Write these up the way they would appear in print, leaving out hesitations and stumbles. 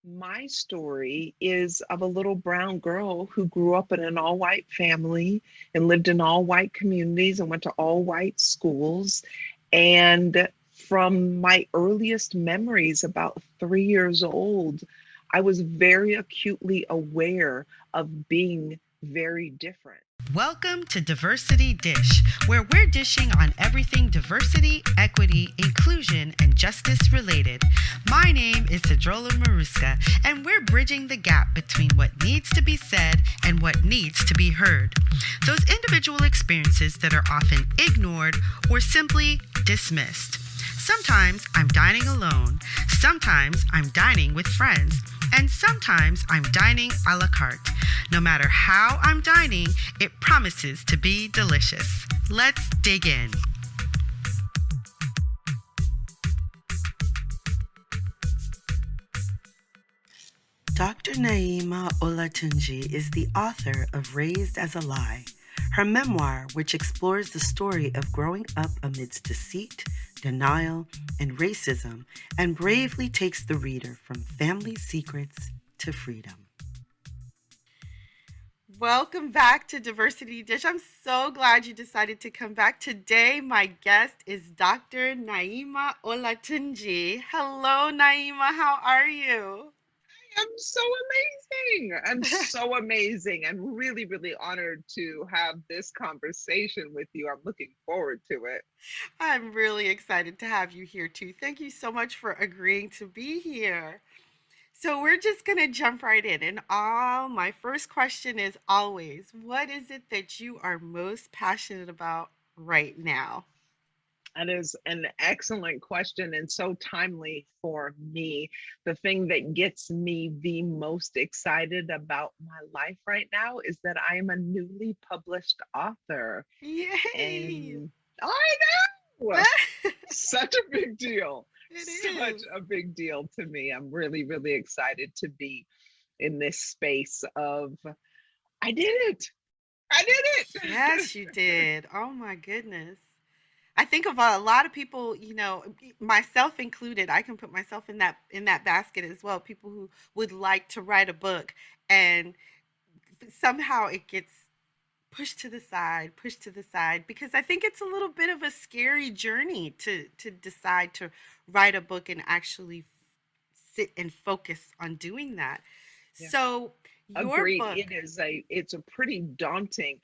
My story is of a little brown girl who grew up in an all white family and lived in all white communities and went to all white schools. And from my earliest memories, about 3 years old, I was very acutely aware of being very different. Welcome to Diversity Dish, where we're dishing on everything diversity, equity, inclusion, and justice related. My name is Sedruola Maruska, and we're bridging the gap between what needs to be said and what needs to be heard. Those individual experiences that are often ignored or simply dismissed. Sometimes I'm dining alone, sometimes I'm dining with friends, and sometimes I'm dining a la carte. No matter how I'm dining, it promises to be delicious. Let's dig in. Dr. Naeema Olatunji is the author of Raised as a Lie, her memoir which explores the story of growing up amidst deceit, denial, and racism, and bravely takes the reader from family secrets to freedom. Welcome back to Diversity Dish. I'm so glad you decided to come back. Today, my guest is Dr. Naeema Olatunji. Hello, Naeema. How are you? I'm so amazing. I'm so amazing and really, really honored to have this conversation with you. I'm looking forward to it. I'm really excited to have you here too. Thank you so much for agreeing to be here. So we're just going to jump right in. And my first question is always, what is it that you are most passionate about right now? That is an excellent question and so timely for me. The thing that gets me the most excited about my life right now is that I am a newly published author. Yay! And I know, such a big deal. It Such is. a big deal to me. I'm really, really excited to be in this space of I did it. I did it. Yes, you did. Oh my goodness. I think of a lot of people, myself included. I can put myself in that basket as well. People who would like to write a book and somehow it gets pushed to the side because I think it's a little bit of a scary journey to decide to write a book and actually sit and focus on doing that. Yeah. So, your Agreed. book. It's a pretty daunting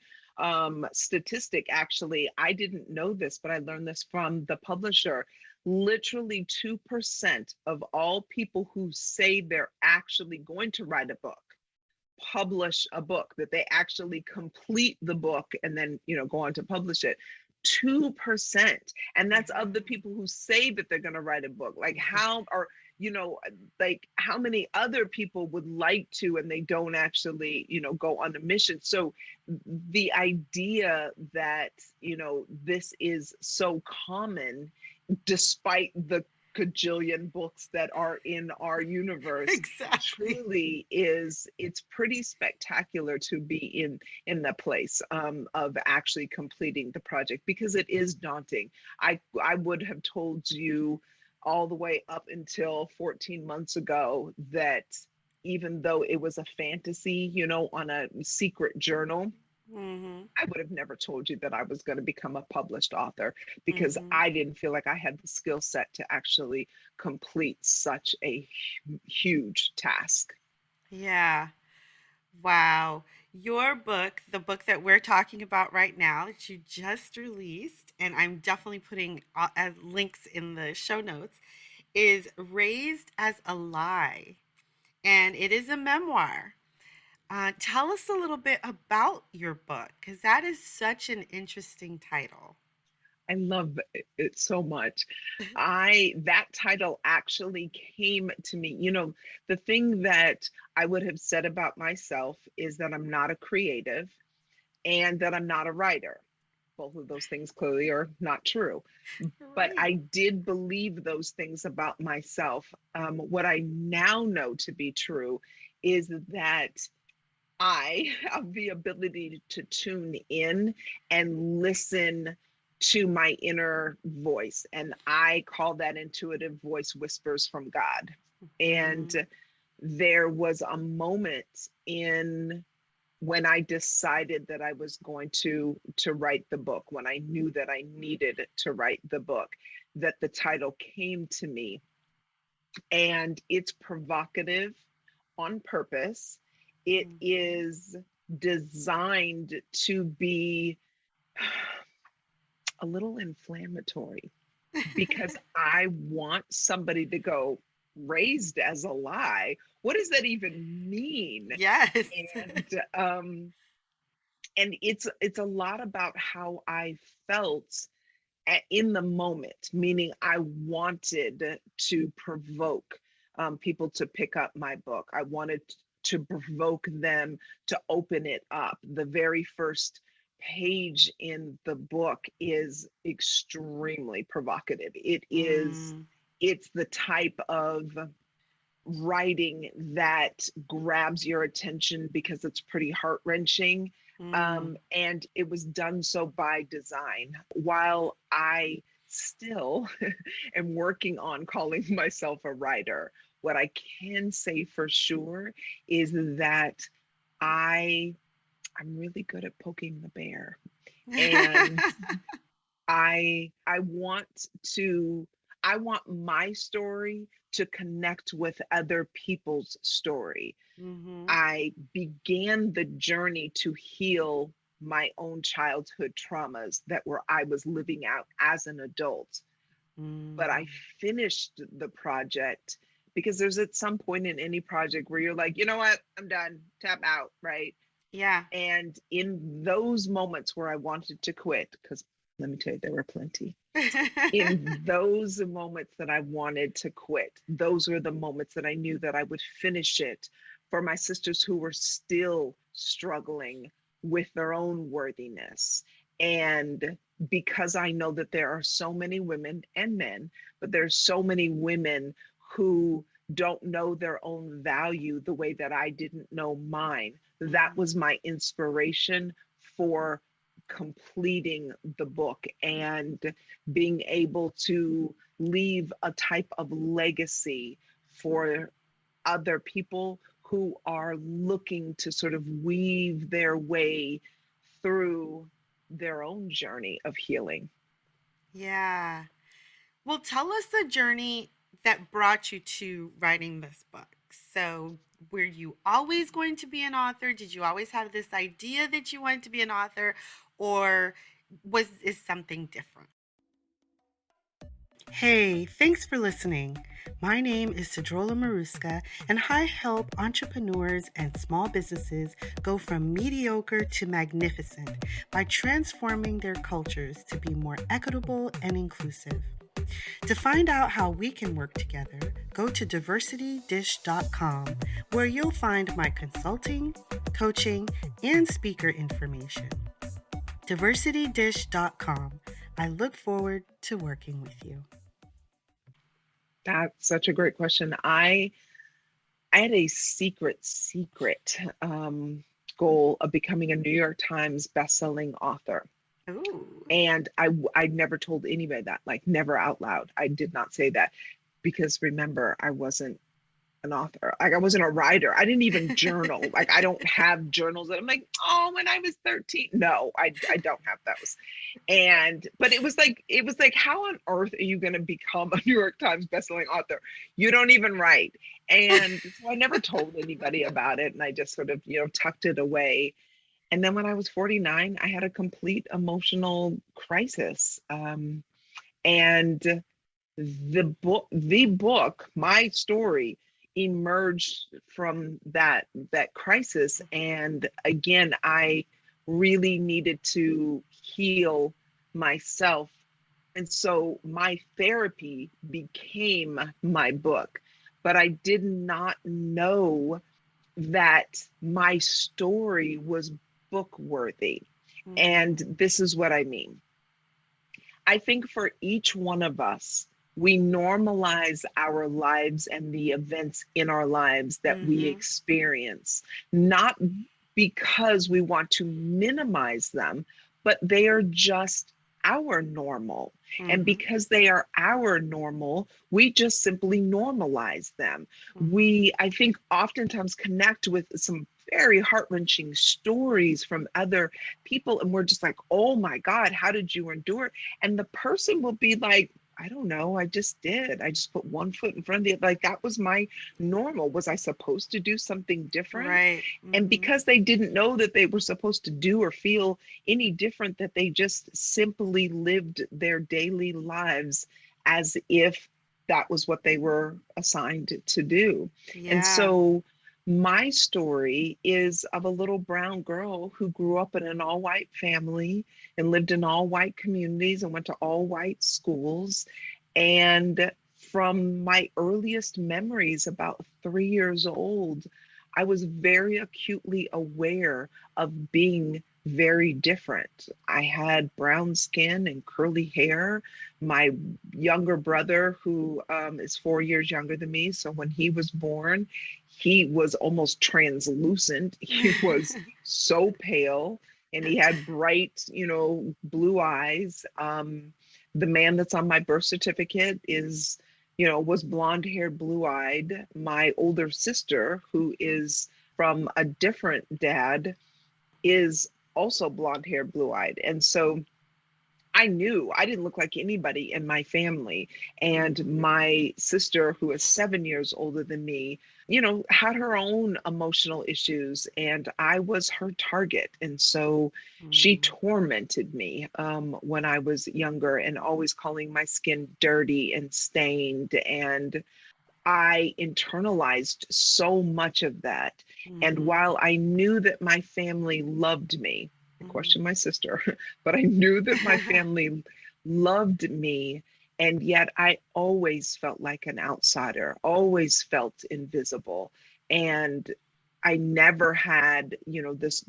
statistic, actually. I didn't know this, but I learned this from the publisher. Literally 2% of all people who say they're actually going to write a book publish a book, that they actually complete the book and then, go on to publish it. 2%. And that's of the people who say that they're going to write a book. Like how, or, like how many other people would like to and they don't actually, go on a mission. So the idea that, this is so common despite the cajillion books that are in our universe Exactly. truly is, it's pretty spectacular to be in the place of actually completing the project, because it is daunting. I would have told you all the way up until 14 months ago that even though it was a fantasy, on a secret journal, Mhm. I would have never told you that I was going to become a published author, because Mhm. I didn't feel like I had the skill set to actually complete such a huge task. Yeah. Wow. Your book, the book that we're talking about right now, that you just released, and I'm definitely putting as links in the show notes, is Raised as a Lie. And it is a memoir. Tell us a little bit about your book, because that is such an interesting title. I love it so much. That title actually came to me. The thing that I would have said about myself is that I'm not a creative and that I'm not a writer. Both of those things clearly are not true. But Right. I did believe those things about myself. What I now know to be true is that I have the ability to tune in and listen to my inner voice. And I call that intuitive voice whispers from God. And Mhm. there was a moment in when I decided that I was going to write the book, when I knew that I needed to write the book, that the title came to me. And it's provocative on purpose. It is designed to be a little inflammatory because I want somebody to go, raised as a lie. What does that even mean? Yes. And it's a lot about how I felt in the moment, meaning I wanted to provoke people to pick up my book. I wanted to provoke them to open it up. The very first page in the book is extremely provocative. It's the type of writing that grabs your attention because it's pretty heart-wrenching. And it was done so by design. While I still am working on calling myself a writer, what I can say for sure is that I'm really good at poking the bear. And I want my story to connect with other people's story. I began the journey to heal my own childhood traumas that I was living out as an adult. But I finished the project because there's at some point in any project where you're like, you know what, I'm done, tap out, right? Yeah. And in those moments where I wanted to quit, because let me tell you, there were plenty. In those moments that I wanted to quit, those were the moments that I knew that I would finish it for my sisters who were still struggling with their own worthiness. And because I know that there are so many women and men, but there's so many women who don't know their own value the way that I didn't know mine. That was my inspiration for completing the book and being able to leave a type of legacy for other people who are looking to sort of weave their way through their own journey of healing. Yeah. Well, tell us the journey that brought you to writing this book. So, were you always going to be an author? Did you always have this idea that you wanted to be an author, or is something different? Hey, thanks for listening. My name is Sedruola Maruska, and I help entrepreneurs and small businesses go from mediocre to magnificent by transforming their cultures to be more equitable and inclusive. To find out how we can work together, go to diversitydish.com, where you'll find my consulting, coaching, and speaker information. diversitydish.com. I look forward to working with you. That's such a great question. I had a secret goal of becoming a New York Times bestselling author. Ooh. And I never told anybody that, like never out loud. I did not say that because remember, I wasn't an author. Like I wasn't a writer. I didn't even journal. Like I don't have journals that I'm like, oh, when I was 13. No, I don't have those. But it was like, how on earth are you going to become a New York Times bestselling author? You don't even write. And so I never told anybody about it. And I just sort of, tucked it away. And then when I was 49, I had a complete emotional crisis. And the book, my story, emerged from that crisis. And again, I really needed to heal myself. And so my therapy became my book, but I did not know that my story was book worthy. And this is what I mean. I think for each one of us, we normalize our lives and the events in our lives that we experience, not because we want to minimize them, but they are just our normal. And because they are our normal, we just simply normalize them. We, I think, oftentimes connect with some very heart-wrenching stories from other people, and we're just like, oh my God, how did you endure? And the person will be like, I don't know, I just did. I just put one foot in front of the other. Like, that was my normal. Was I supposed to do something different? Right. And because they didn't know that they were supposed to do or feel any different, that they just simply lived their daily lives as if that was what they were assigned to do. And Yeah. so my story is of a little brown girl who grew up in an all-white family and lived in all-white communities and went to all-white schools. And from my earliest memories, about 3 years old, I was very acutely aware of being very different. I had brown skin and curly hair. My younger brother, who is 4 years younger than me, so when he was born, he was almost translucent. He was so pale, and he had bright, blue eyes. The man that's on my birth certificate is, was blonde haired, blue eyed. My older sister, who is from a different dad, is also blonde haired, blue eyed. And so I knew I didn't look like anybody in my family. And my sister, who is 7 years older than me, had her own emotional issues, and I was her target. And so she tormented me when I was younger, and always calling my skin dirty and stained. And I internalized so much of that. And while I knew that my family loved me, I questioned my sister, but I knew that my family loved me. And yet I always felt like an outsider, always felt invisible. And I never had, this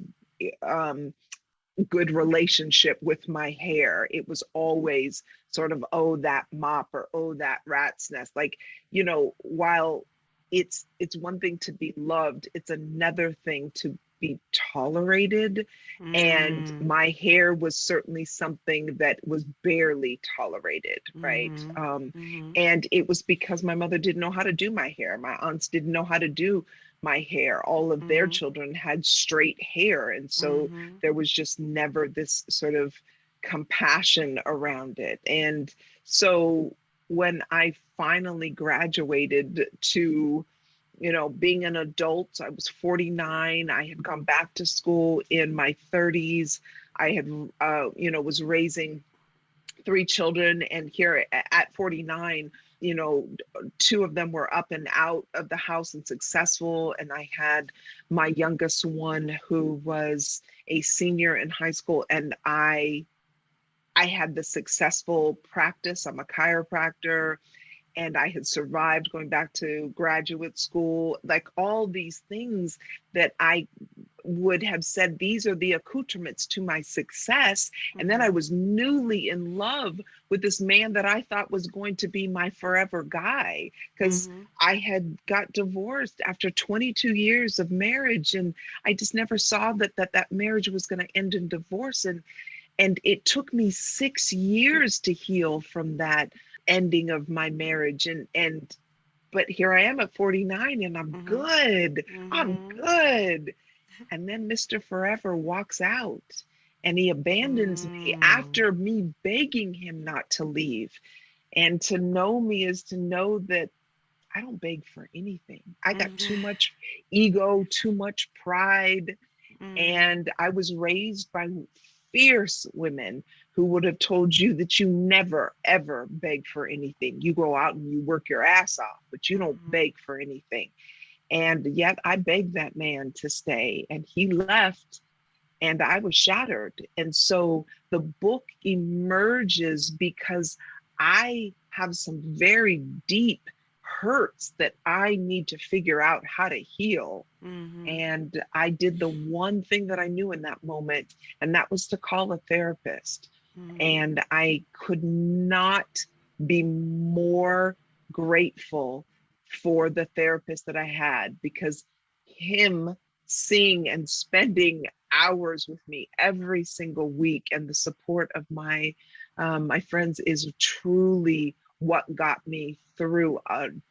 good relationship with my hair. It was always sort of, oh, that mop, or oh, that rat's nest. Like, while it's one thing to be loved, it's another thing to be tolerated. And my hair was certainly something that was barely tolerated, right? And it was because my mother didn't know how to do my hair. My aunts didn't know how to do my hair. All of their children had straight hair. And so there was just never this sort of compassion around it. And so when I finally graduated to, being an adult, I was 49. I had gone back to school in my 30s. I had, was raising 3 children. And here at 49, two of them were up and out of the house and successful. And I had my youngest one, who was a senior in high school. And I had the successful practice. I'm a chiropractor, and I had survived going back to graduate school, like all these things that I would have said, these are the accoutrements to my success. And then I was newly in love with this man that I thought was going to be my forever guy, because I had got divorced after 22 years of marriage. And I just never saw that marriage was going to end in divorce. And it took me 6 years to heal from that ending of my marriage. But here I am at 49, and I'm good. I'm good. And then Mr. Forever walks out, and he abandons me after me begging him not to leave. And to know me is to know that I don't beg for anything. I got too much ego, too much pride. And I was raised by fierce women who would have told you that you never, ever beg for anything. You go out and you work your ass off, but you don't beg for anything. And yet I begged that man to stay, and he left, and I was shattered. And so the book emerges because I have some very deep hurts that I need to figure out how to heal. And I did the one thing that I knew in that moment, and that was to call a therapist. And I could not be more grateful for the therapist that I had, because him seeing and spending hours with me every single week, and the support of my my friends, is truly what got me through an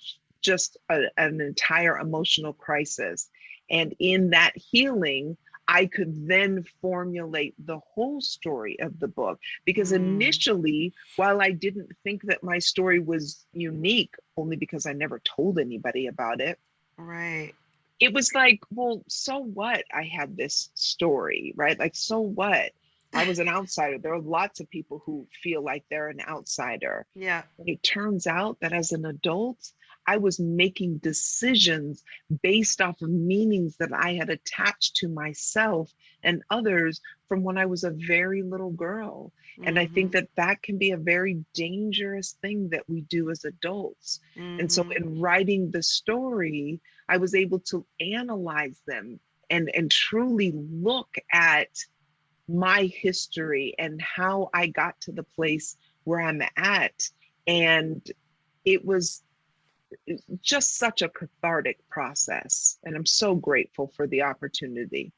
entire emotional crisis. And in that healing, I could then formulate the whole story of the book. Because Mm, initially, while I didn't think that my story was unique, only because I never told anybody about it, right. it was like, well, so what? I had this story, right? Like, so what? I was an outsider. There are lots of people who feel like they're an outsider. Yeah. And it turns out that as an adult, I was making decisions based off of meanings that I had attached to myself and others from when I was a very little girl. And I think Mm-hmm. that that can be a very dangerous thing that we do as adults. And so Mm-hmm. in writing the story, I was able to analyze them and truly look at my history and how I got to the place where I'm at. And it was just such a cathartic process. And I'm so grateful for the opportunity.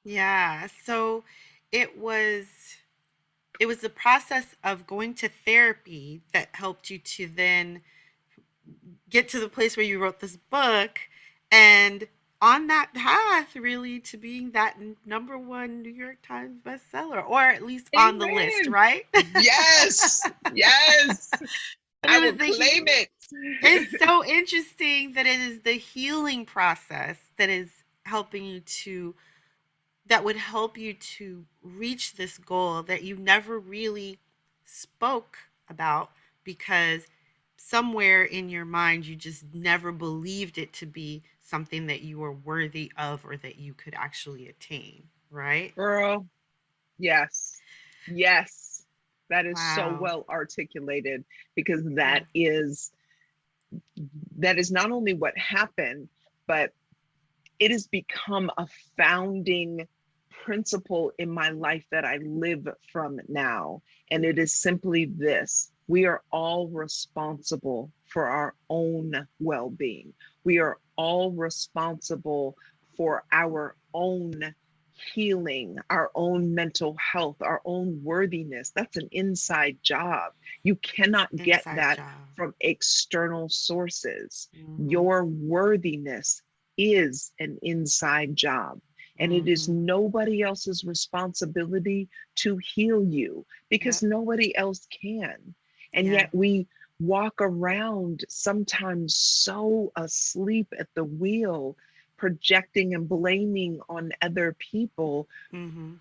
Yeah. So it was it was the process of going to therapy that helped you to then get to the place where you wrote this book, and on that path really to being that number one New York Times bestseller, or at least on the list, Amen. right? Yes. Yes. But I it was will the claim it. it's so interesting that it is the healing process that is helping you to that would help you to reach this goal that you never really spoke about, because somewhere in your mind you just never believed it to be something that you were worthy of or that you could actually attain, right? Girl, yes. Yes. That is so Wow. well articulated because Yeah. that is not only what happened, but it has become a founding principle in my life that I live from now. And it is simply this: we are all responsible for our own well being. We are all responsible for our own healing, our own mental health, our own worthiness. That's an inside job. You It's cannot get inside that job. from external sources. Mm-hmm. Your worthiness is an inside job. And it is Mm-hmm. nobody else's responsibility to heal you because Yep. nobody else can. And Yeah. yet we walk around sometimes so asleep at the wheel, projecting and blaming on other people Mm-hmm.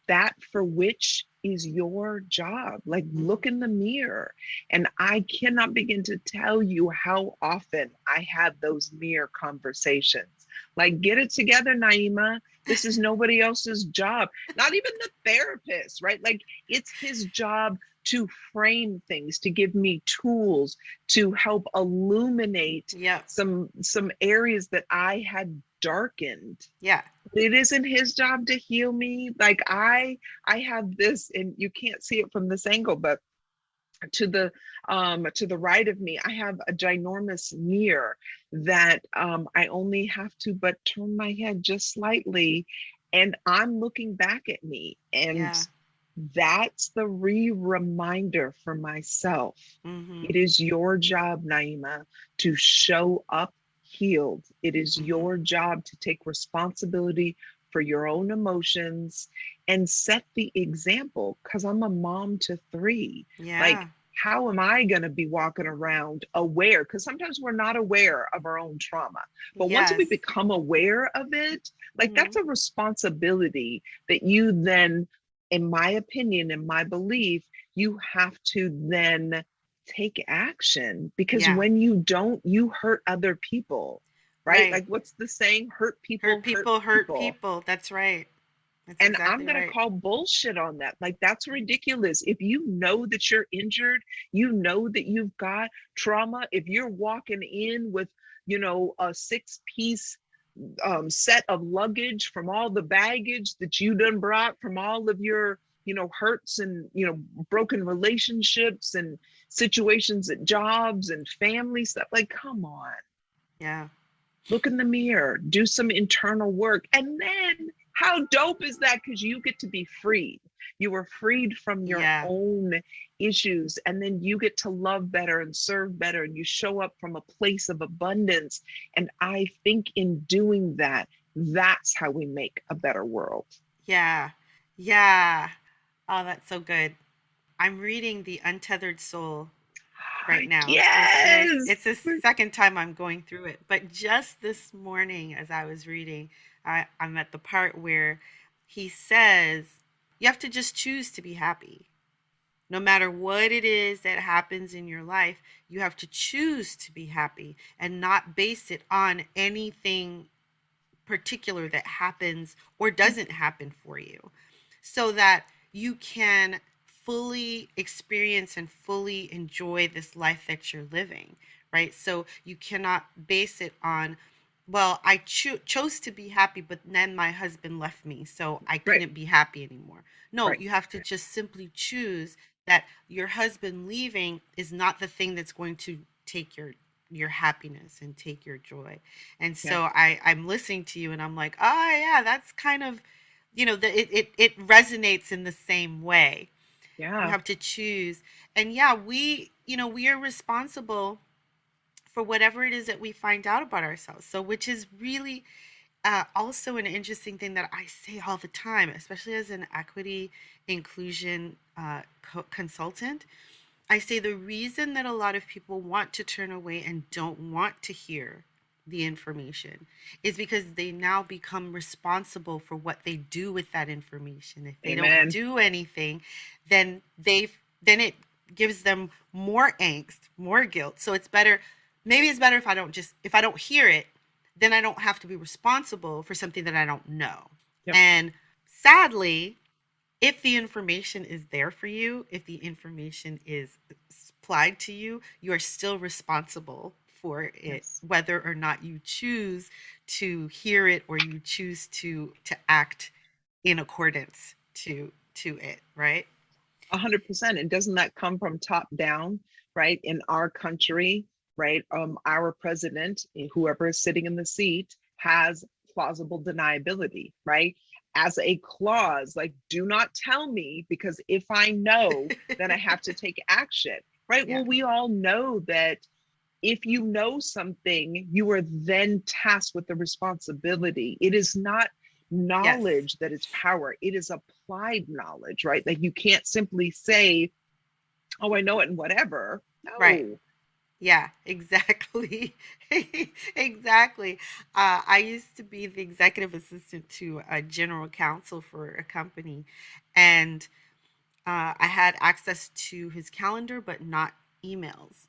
that for which is your job. Like, Mm-hmm. look in the mirror. And I cannot begin to tell you how often I have those mirror conversations. Like, get it together, Naeema. This is nobody else's job, not even the therapist, right? Like, it's his job to frame things, to give me tools, to help illuminate Yep. some areas that I had darkened. Yeah. It isn't his job to heal me. Like, I have this, and you can't see it from this angle, but to the right of me, I have a ginormous mirror that I only have to but turn my head just slightly, and I'm looking back at me. And Yeah. that's the reminder for myself. Mm-hmm. It is your job, Naeema, to show up healed. It is Mm-hmm. your job to take responsibility for your own emotions and set the example. Because I'm a mom to three. Like, Yeah. how am I going to be walking around aware? Because sometimes we're not aware of our own trauma. But once we Yes. become aware of it, like, Mm-hmm. that's a responsibility that you then, in my opinion, in my belief, you have to then take action, because Yeah. when you don't, you hurt other people, right? Right. Like, what's the saying? Hurt Hurt people hurt people. people. That's right. That's And I'm exactly going to right. call bullshit on that. Like, that's ridiculous. If you know that you're injured, you know that you've got trauma. If you're walking in with, a six-piece set of luggage from all the baggage that you done brought from all of your, hurts and, broken relationships and situations at jobs and family stuff. Like, come on, Yeah. look in the mirror, do some internal work. And then how dope is that? Because you get to be free. You were freed from your Yeah. own issues, and then you get to love better and serve better, and you show up from a place of abundance. And I think in doing that, that's how we make a better world. Yeah. Yeah. Oh, that's so good. I'm reading The Untethered Soul right now. Yes. It's the second time I'm going through it. But just this morning, as I was reading, I'm at the part where he says, you have to just choose to be happy. No matter what it is that happens in your life, you have to choose to be happy and not base it on anything particular that happens or doesn't happen for you, so that you can fully experience and fully enjoy this life that you're living, right? So you cannot base it on, well, I chose to be happy, but then my husband left me, so I Right. couldn't be happy anymore. No, Right. you have to just simply choose that your husband leaving is not the thing that's going to take your happiness and take your joy. And Yeah. so I'm listening to you and I'm like, oh yeah, that's kind of, it resonates in the same way. You Yeah. have to choose. And yeah, we are responsible for whatever it is that we find out about ourselves. So, which is really also an interesting thing that I say all the time, especially as an equity inclusion consultant. I say the reason that a lot of people want to turn away and don't want to hear the information is because they now become responsible for what they do with that information. If they don't Amen. do anything, then it gives them more angst, more guilt. So maybe it's better if I don't hear it, then I don't have to be responsible for something that I don't know. Yep. And sadly, if the information is there for you, if the information is supplied to you, you are still responsible for it, Yes. whether or not you choose to hear it or you choose to act in accordance to it, right? 100%. And doesn't that come from top down, right? In our country, right? Our president, whoever is sitting in the seat, has plausible deniability, right? As a clause, like, do not tell me, because if I know, then I have to take action, right? Yeah. Well, we all know that if you know something, you are then tasked with the responsibility. It is not Yes. knowledge that is power, it is applied knowledge, right? Like, you can't simply say, oh, I know it and whatever. Right. No. Yeah, exactly. Exactly. I used to be the executive assistant to a general counsel for a company, and I had access to his calendar, but not emails.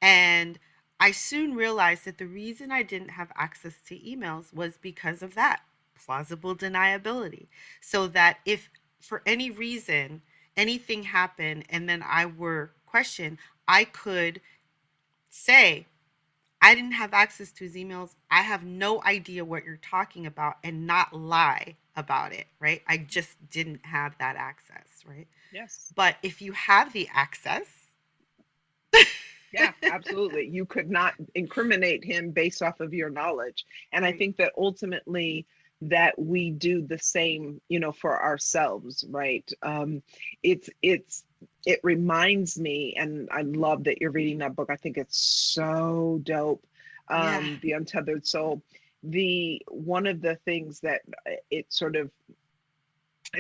And I soon realized that the reason I didn't have access to emails was because of that plausible deniability. So that if for any reason anything happened and then I were questioned, I could say, I didn't have access to his emails. I have no idea what you're talking about, and not lie about it, right? I just didn't have that access, right? Yes. But if you have the access, Yeah, absolutely. You could not incriminate him based off of your knowledge. And I right. think that ultimately that we do the same, for ourselves, right? It reminds me, and I love that you're reading that book. I think it's so dope. Yeah. The Untethered Soul. The one of the things that it sort of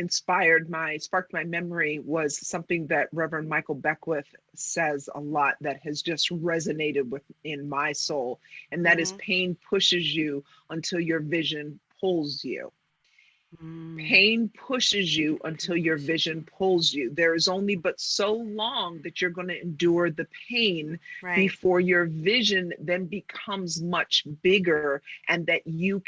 sparked my memory was something that Reverend Michael Beckwith says a lot that has just resonated with in my soul, and that is, Mm-hmm. pain pushes you until your vision pulls you. Mm. Pain pushes you until Pain your pushes vision you. pulls you. There is only but so long that you're going to endure the pain Right. before your vision then becomes much bigger, and that you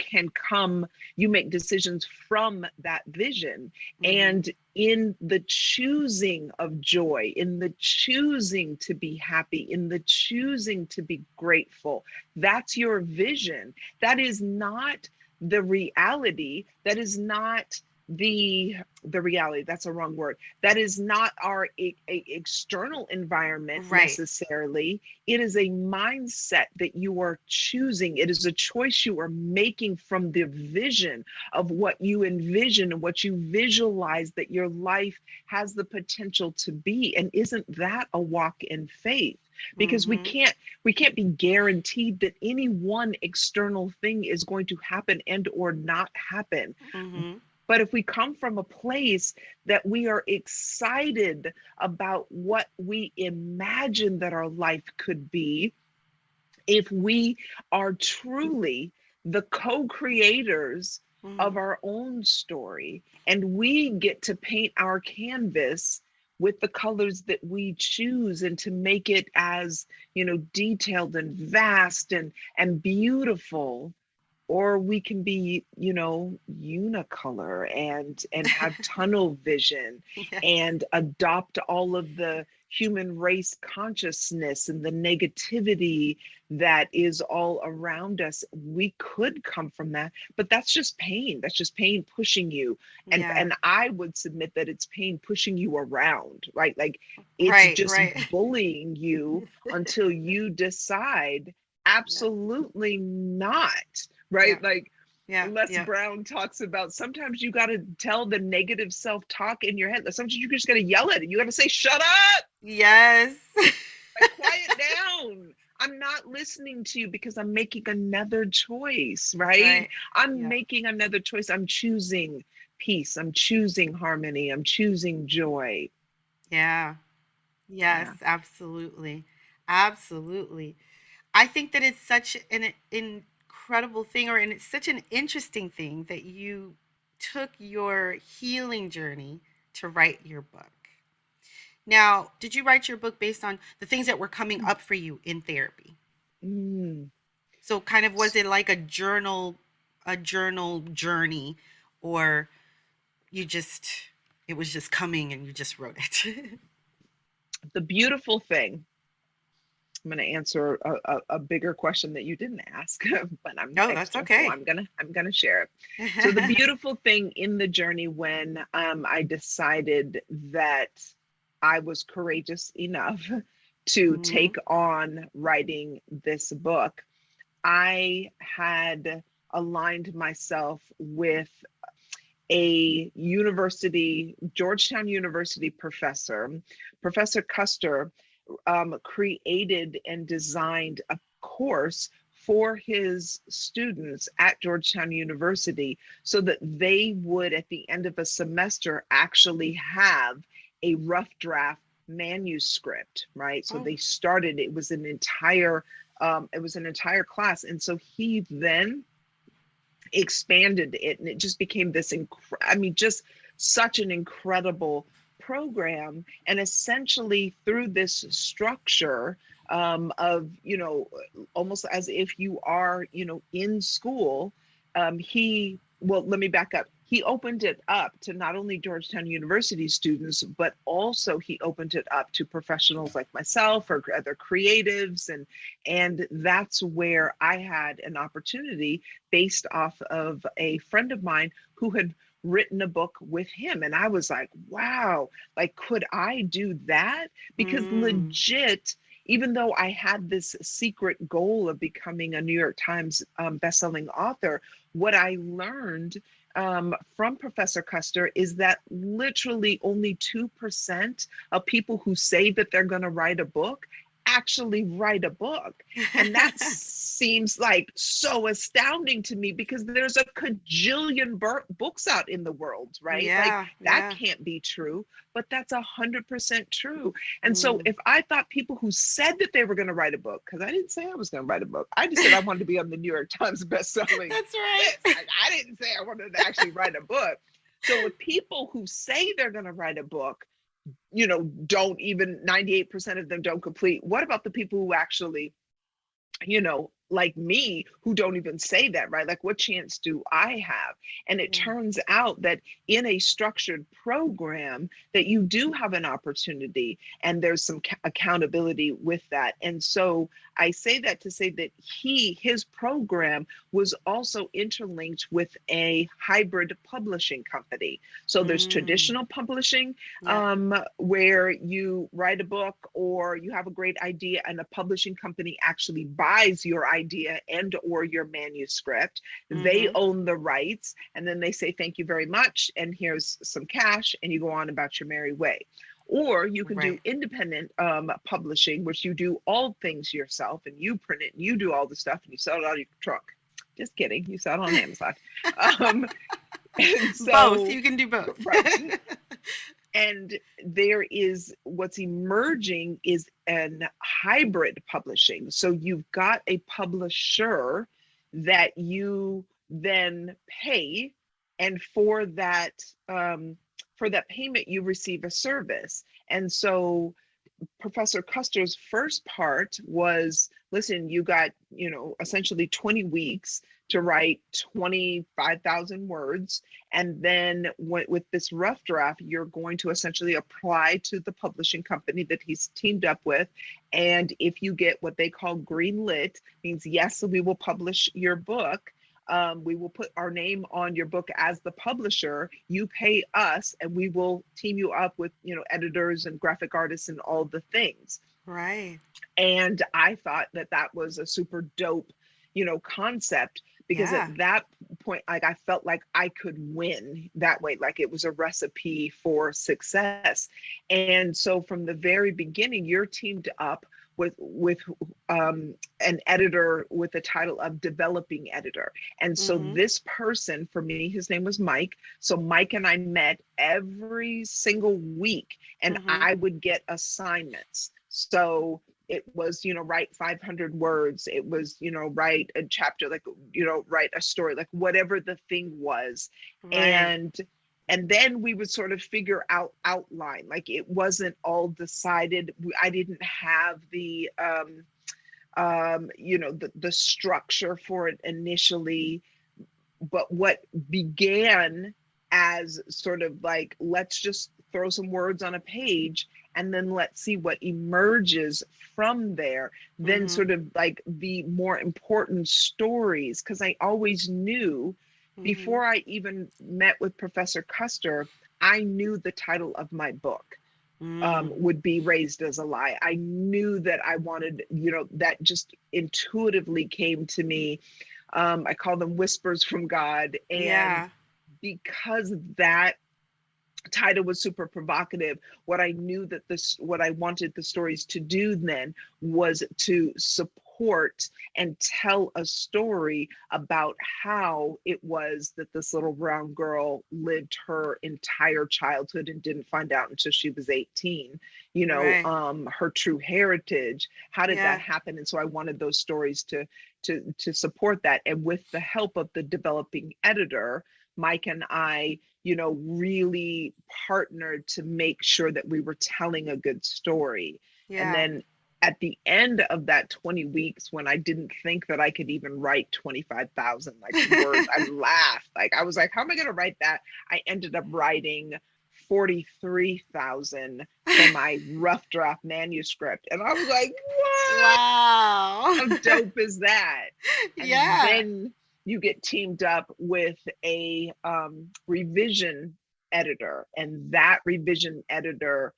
make decisions from that vision. Mm-hmm. And in the choosing of joy, in the choosing to be happy, in the choosing to be grateful, that's your vision. That is not the reality. That is not the reality, that's a wrong word, that is not our external environment Right. necessarily. It is a mindset that you are choosing. It is a choice you are making from the vision of what you envision and what you visualize that your life has the potential to be. And isn't that a walk in faith? Because we Mm-hmm. can't be guaranteed that any one external thing is going to happen and or not happen. Mm-hmm. But if we come from a place that we are excited about what we imagine that our life could be, if we are truly the co-creators Mm-hmm. of our own story, and we get to paint our canvas with the colors that we choose, and to make it as, detailed and vast and beautiful, or we can be, unicolor and have tunnel vision Yes. and adopt all of the human race consciousness and the negativity that is all around us. We could come from that, but that's just pain pushing you. and Yeah. and I would submit that it's pain pushing you around, right? Like, it's Right. just Right. bullying you until you decide Yeah. absolutely not, right? Yeah. Like, Yeah. Les Yeah. Brown talks about, sometimes you got to tell the negative self-talk in your head. Sometimes you just got to yell at it. You got to say, shut up, Yes. like, quiet down. I'm not listening to you because I'm making another choice, right? Right. I'm Yeah. making another choice. I'm choosing peace. I'm choosing harmony. I'm choosing joy. Yeah. Yes, Yeah. absolutely. Absolutely. I think that it's such an incredible thing, and it's such an interesting thing that you took your healing journey to write your book. Now, did you write your book based on the things that were coming up for you in therapy? Mm. So kind of, was it like a journal journey, or you just it was just coming and you just wrote it? The beautiful thing, I'm going to answer a bigger question that you didn't ask, but I'm No, that's extra, so okay. I'm gonna share it. So the beautiful thing in the journey, when I decided that I was courageous enough to Mhm. take on writing this book, I had aligned myself with a Georgetown University professor, Professor Custer, created and designed a course for his students at Georgetown University, so that they would, at the end of a semester, actually have a rough draft manuscript, right? So Oh. they started, it was an entire class. And so he then expanded it, and it just became this just such an incredible program. And essentially, through this structure, of, almost as if you are, in school, he well, let me back up. He opened it up to not only Georgetown University students, but also he opened it up to professionals like myself or other creatives. And that's where I had an opportunity, based off of a friend of mine who had written a book with him. And I was like, wow, like, could I do that? Because Mm. legit, even though I had this secret goal of becoming a New York Times bestselling author, what I learned from Professor Custer is that literally only 2% of people who say that they're going to write a book actually write a book. And that seems like so astounding to me, because there's a cajillion books out in the world, right? Like, Yeah, that yeah. can't be true, but that's 100% true. And so Mm. if I thought people who said that they were going to write a book, because I didn't say I was going to write a book, I just said I wanted to be on the New York Times best-selling That's right. list. I didn't say I wanted to actually write a book. So if people who say they're going to write a book, don't even, 98% of them don't complete, what about the people who actually, like me who don't even say that, right? Like, what chance do I have? And it turns out that in a structured program that you do have an opportunity, and there's some accountability with that. And so I say that to say that his program was also interlinked with a hybrid publishing company. So there's traditional publishing, where you write a book or you have a great idea and a publishing company actually buys your idea and or your manuscript. They own the rights, and then they say thank you very much and here's some cash, and you go on about your merry way. Or you can do independent publishing, which you do all things yourself, and you print it and you do all the stuff and you sell it out of your trunk. Just kidding, you sell it on Amazon. So, both, you can do both. Right. And there is, what's emerging is an hybrid publishing. So you've got a publisher that you then pay, and for that payment you receive a service. And so Professor Custer's first part was, listen, you got, essentially 20 weeks to write 25,000 words. And then with this rough draft, you're going to essentially apply to the publishing company that he's teamed up with. And if you get what they call green lit, means yes, we will publish your book. We will put our name on your book as the publisher. You pay us, and we will team you up with, editors and graphic artists and all the things. Right. And I thought that was a super dope, concept, because at that point, like, I felt like I could win that way. Like, it was a recipe for success. And so from the very beginning, you're teamed up with an editor with the title of developing editor. And so this person, for me, his name was Mike. So Mike and I met every single week, and I would get assignments. So it was, write 500 words. It was, write a chapter, like, write a story, like whatever the thing was. Right. And then we would sort of figure out outline. Like, it wasn't all decided. I didn't have the, the structure for it initially. But what began as sort of like, let's just throw some words on a page and then let's see what emerges from there. Then sort of like the more important stories, because I always knew, before I even met with Professor Custer, I knew the title of my book would be Raised as a Lie. I knew that I wanted, that just intuitively came to me. I call them whispers from God. And because that title was super provocative, what I knew that what I wanted the stories to do then was to support and tell a story about how it was that this little brown girl lived her entire childhood and didn't find out until she was 18, her true heritage. How did that happen? And so I wanted those stories to support that. And with the help of the developing editor, Mike and I, really partnered to make sure that we were telling a good story. And then at the end of that 20 weeks, when I didn't think that I could even write 25,000 words, I laughed. Like, I was like, how am I going to write that? I ended up writing 43,000 for my rough draft manuscript. And I was like, what? Wow. How dope is that? And then you get teamed up with a revision editor, and that revision editor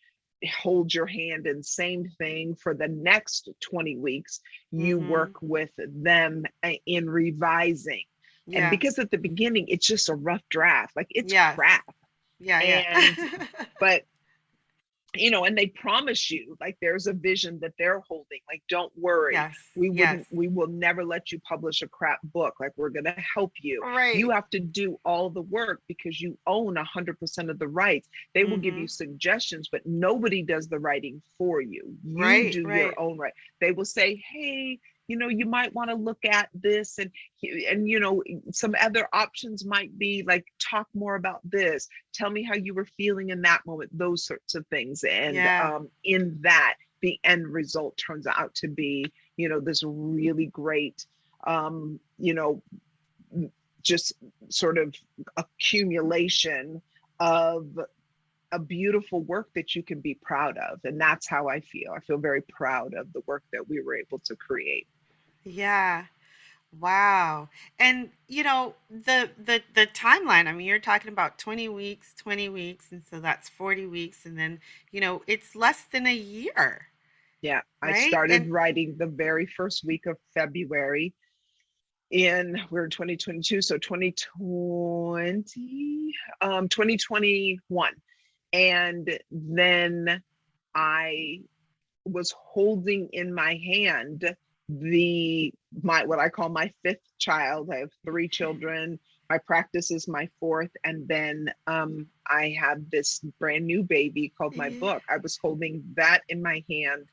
holds your hand, and same thing for the next 20 weeks, you work with them in revising. And because at the beginning, it's just a rough draft, like it's crap. But and they promise you, like, there's a vision that they're holding, like, don't worry, we will never let you publish a crap book, like, we're going to help you. You have to do all the work because you own 100% of the rights. They will give you suggestions, but nobody does the writing for you. You do your own right. They will say, hey, you might want to look at this, and some other options might be like, talk more about this, tell me how you were feeling in that moment, those sorts of things. And in that, the end result turns out to be, this really great you know, just sort of accumulation of a beautiful work that you can be proud of. And that's how I feel. I feel very proud of the work that we were able to create. Yeah. Wow. And the timeline, I mean, you're talking about 20 weeks, and so that's 40 weeks, and then, it's less than a year, Yeah, I right? started And writing the very first week of February we're in 2022, so 2021. And then I was holding in my hand what I call my fifth child. I have three children. My practice is my fourth, and then I have this brand new baby called my yeah. book. I was holding that in my hand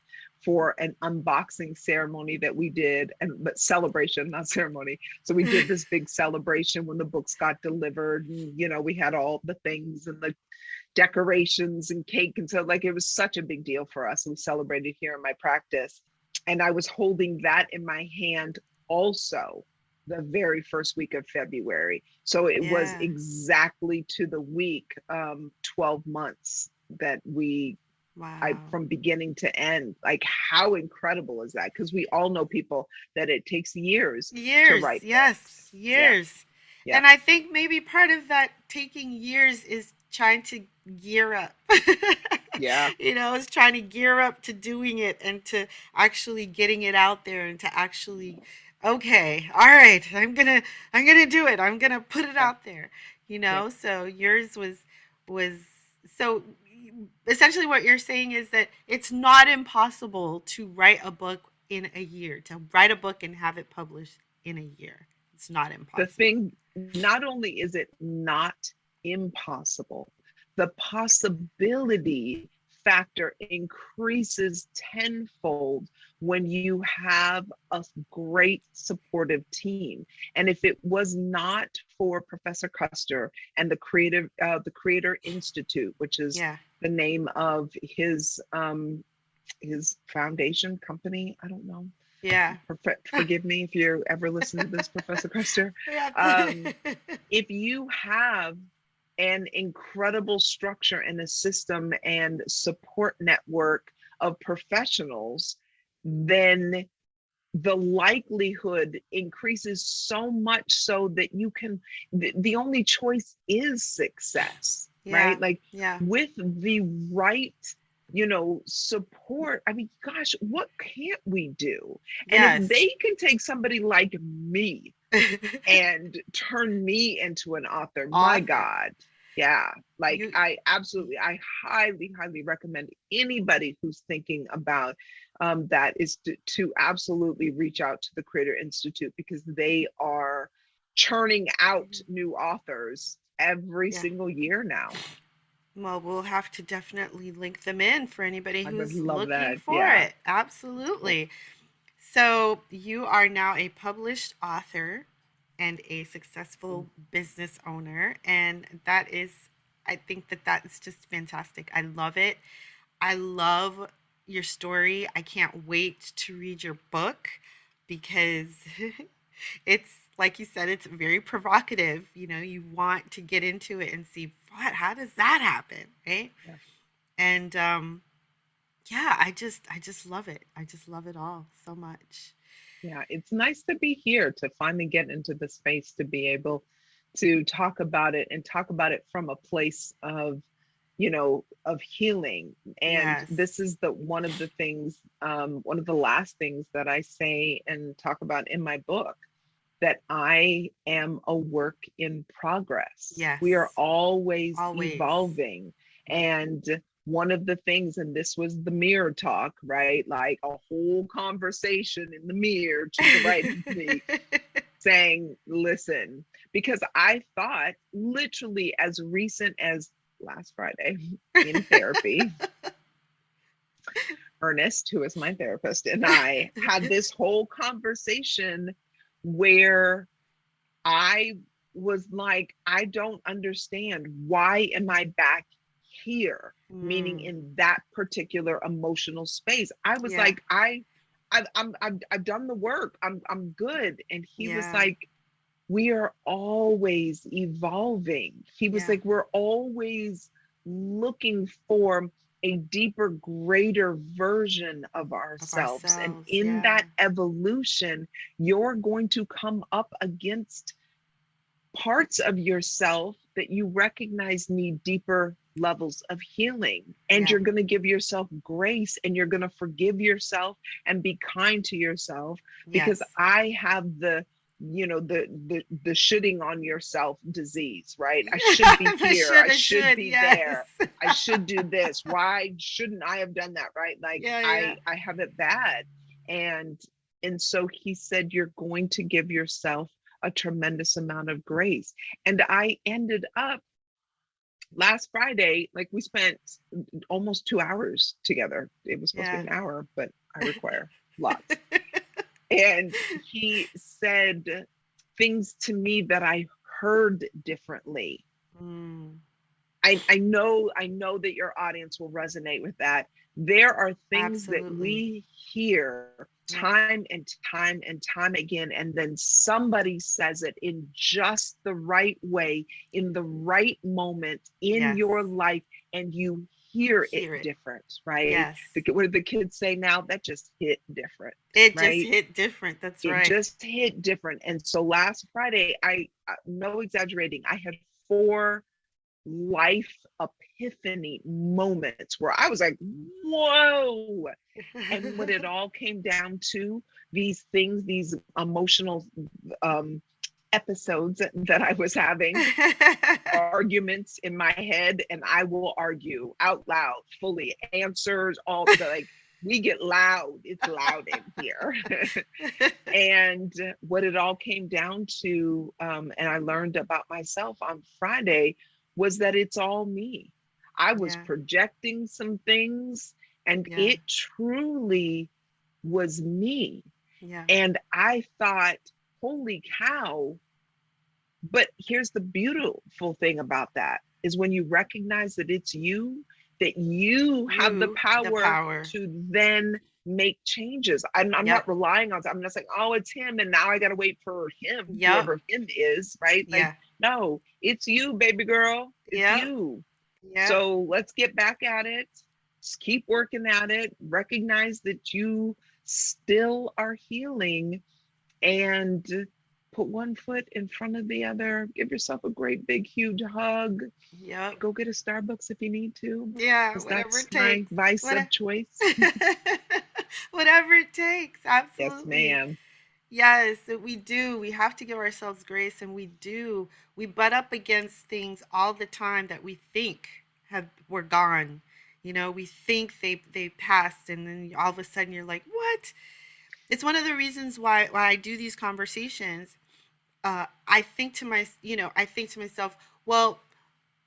for an unboxing ceremony that we did, but celebration, not ceremony. So we did this big celebration when the books got delivered, and we had all the things and the decorations and cake, and so like it was such a big deal for us. We celebrated here in my practice, and I was holding that in my hand also the very first week of February. So it was Yeah. exactly to the week 12 months that I Wow. from beginning to end. Like, how incredible is that? Because we all know people that it takes years to Years, write yes, books. Yeah, years. yeah, And I think maybe part of that taking years is trying to gear up. yeah, Is trying to gear up to doing it and to actually getting it out there and to actually, okay, all right, I'm gonna do it. I'm gonna put it yeah, out there. yeah. So yours was so essentially what you're saying is that it's not impossible to write a book in a year, to write a book and have it published in a year. It's not The impossible. thing, not only is it not impossible, the possibility factor increases tenfold when you have a great supportive team. And if it was not for Professor Custer and the Creator Institute, which is Yeah. the name of his foundation company, I don't know, Yeah. forgive me if you ever listen to this, Professor Custer. Yeah. Um, if you have an incredible structure and a system and support network of professionals, then the likelihood increases so much so that you can, the only choice is success, Yeah. right? Like Yeah. with the right, support. I mean, gosh, what can't we do? And if Yes. they can take somebody like me and turn me into an author, my Author. God. Yeah, like You I highly, highly recommend anybody who's thinking about that is to absolutely reach out to the Creator Institute, because they are churning out new authors every yeah. single year now. Well, we'll have to definitely link them in for anybody I would who's love looking that. for Yeah. it. Cool. Absolutely. So, you are now a published author and a successful business owner. And I think that that's just fantastic. I love it. I love your story. I can't wait to read your book because it's like you said, it's very provocative. You want to get into it and see how does that happen, right? Yeah. And yeah, I just love it. I just love it all so much. Yeah, it's nice to be here to finally get into the space to be able to talk about it and talk about it from a place of healing. And this Yes. is one of the things, one of the last things that I say and talk about in my book, that I am a work in progress. We are Yes. always Always. evolving. And one of the things, and this was the mirror talk, right? Like a whole conversation in the mirror to the right of me saying, listen, because I thought literally as recent as last Friday in therapy, Ernest, who is my therapist, and I had this whole conversation where I was like, I don't understand. Why am I back here? Meaning Mm, in that particular emotional space. I was yeah. like, I I've done the work. I'm good. And he was Yeah. like, we are always evolving. He was Yeah. like, we're always looking for a deeper, greater version of Of ourselves. And ourselves. in Yeah. that evolution, you're going to come up against parts of yourself that you recognize need deeper levels of healing. And Yeah. you're going to give yourself grace, and you're going to forgive yourself and be kind to yourself, because Yes. I have the, the shitting on yourself disease, right? I should be The here, I should should. be Yes. there, I should do this, why shouldn't I have done that, right? Like Yeah. Yeah. I have it bad. And so he said, you're going to give yourself a tremendous amount of grace. And I ended up last Friday, like we spent almost 2 hours together. It was supposed to be Yeah. an hour, but I require lots. And he said things to me that I heard differently. Mm, I know that your audience will resonate with that. There are things that absolutely. we hear Yep. time and time and time again, and then somebody says it in just the right way, in the right moment in Yes. your life, and you hear it Hear it. different, right? Yes. What do the kids say now? That just hit different, It just right? hit different. That's It right. just hit different. And so last Friday, no exaggerating, I had 4 life epiphany moments where I was like, whoa. And what it all came down to, these things, these emotional episodes that I was having, arguments in my head, and I will argue out loud, fully answers, all the like, we get loud. It's loud in here. And what it all came down to, and I learned about myself on Friday, was that it's all me. I was Yeah. projecting some things, and Yeah. it truly was me. Yeah. And I thought, holy cow. But here's the beautiful thing about that, is when you recognize that it's you, that you have the The power power. to then make changes. I'm Yep. not relying on, I'm not saying, oh, it's him, and now I got to wait for him, Yep. whoever him is, right? Like, Yeah. no, it's you, baby girl. It's Yep. you. Yep. So let's get back at it. Just keep working at it. Recognize that you still are healing, and put one foot in front of the other. Give yourself a great big huge hug. Yep. Go get a Starbucks if you need to, Yeah. because Whatever that's it my takes. vice What? of choice. Whatever it takes. Yes, Absolutely. ma'am. Yes, we do. We have to give ourselves grace, and we do. We butt up against things all the time that we think have were gone. We think they passed, and then all of a sudden you're like, "What?" It's one of the reasons why I do these conversations. I think to myself, well,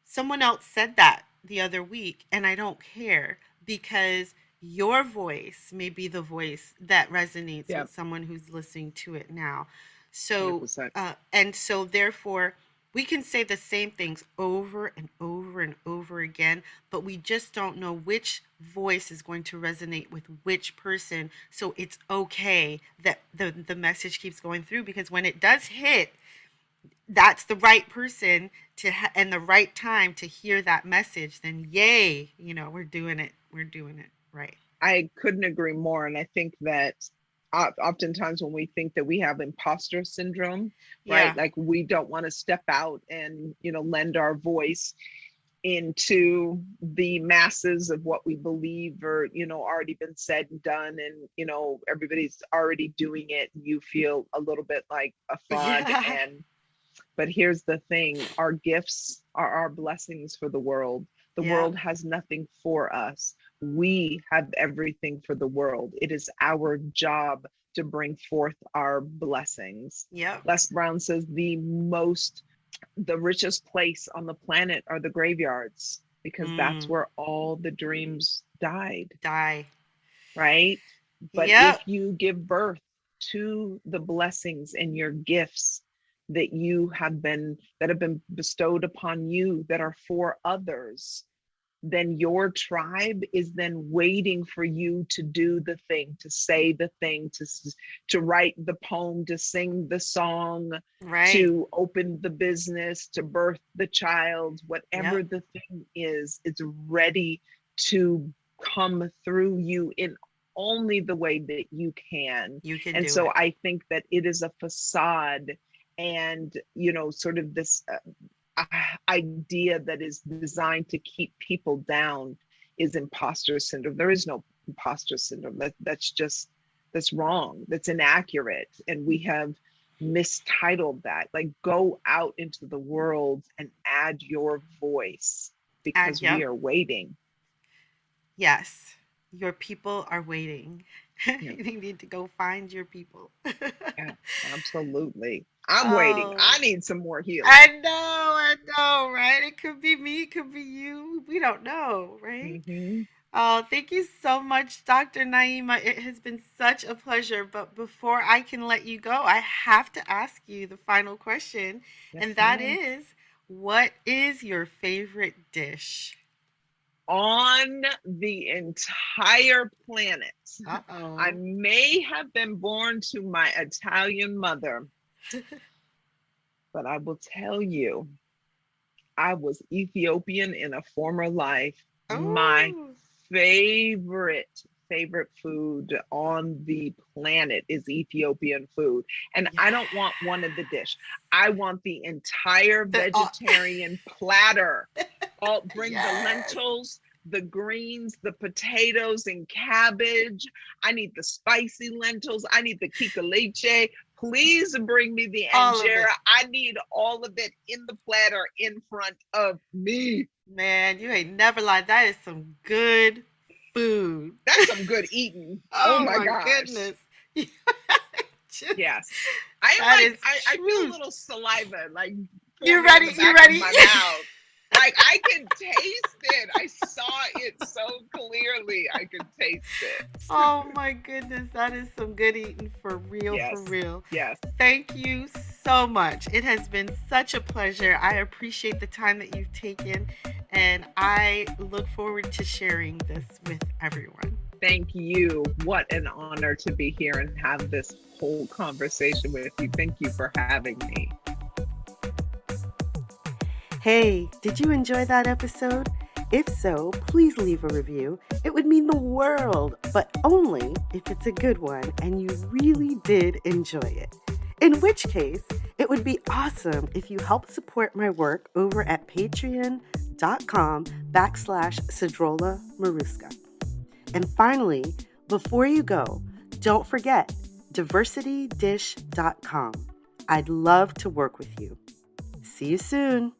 someone else said that the other week, and I don't care, because your voice may be the voice that resonates with Yep. someone who's listening to it now. So, 100%. and so therefore, we can say the same things over and over and over again, but we just don't know which voice is going to resonate with which person. So it's okay that the message keeps going through, because when it does hit, that's the right person and the right time to hear that message, then yay, we're doing it right. I couldn't agree more. And I think that oftentimes when we think that we have imposter syndrome, right? Yeah. Like we don't want to step out and, lend our voice into the masses of what we believe, or already been said and done, and everybody's already doing it, and you feel a little bit like a fraud. Yeah. But here's the thing, our gifts are our blessings for the world. The Yeah. world has nothing for us. We have everything for the world. It is our job to bring forth our blessings. Yep. Les Brown says the richest place on the planet are the graveyards, because that's Mm. where all the dreams died, Die. right? But if Yep. you give birth to the blessings and your gifts that have been bestowed upon you, that are for others, then your tribe is then waiting for you to do the thing, to say the thing, to write the poem, to sing the song, Right. to open the business, to birth the child, whatever Yep. the thing is, it's ready to come through you in only the way that you can. You can And do so it. I think that it is a facade, and sort of this idea that is designed to keep people down is imposter syndrome. There is no imposter syndrome. That's wrong. That's inaccurate. And we have mistitled that. Like, go out into the world and add your voice, And because we yep. are waiting. Yes. Your people are waiting. Yeah, You need to go find your people. yeah, absolutely. I'm waiting. Oh, I need some more healing. I know, right? It could be me, it could be you. We don't know, right? Hmm. Oh, thank you so much, Dr. Naeema. It has been such a pleasure. But before I can let you go, I have to ask you the final question, Yes, and that ma'am. is, what is your favorite dish? On the entire planet, I Uh-oh. may have been born to my Italian mother, but I will tell you, I was Ethiopian in a former life. My Oh, favorite food on the planet is Ethiopian food. And I yes. don't want one of the dish. I want the entire The, vegetarian platter. All bring the yes. lentils, the greens, the potatoes and cabbage. I need the spicy lentils. I need the kikaleche. Please bring me the All of injera. it. I need all of it in the platter in front of me. Man, you ain't never lied. That is some good food. That's some good eating. Oh Oh my my gosh. goodness. Just, Yes. I that like is I feel a truth. little saliva like You forming in ready? the You back of ready? my mouth. Like, I can taste it. I saw it so clearly. I could taste it. Oh my goodness, that is some good eating for real, for Yes. real. Yes. Thank you so much. It has been such a pleasure. I appreciate the time that you've taken, and I look forward to sharing this with everyone. Thank you. What an honor to be here and have this whole conversation with you. Thank you for having me. Hey, did you enjoy that episode? If so, please leave a review. It would mean the world, but only if it's a good one and you really did enjoy it. In which case, it would be awesome if you help support my work over at patreon.com/Sedruola Maruska. And finally, before you go, don't forget diversitydish.com. I'd love to work with you. See you soon.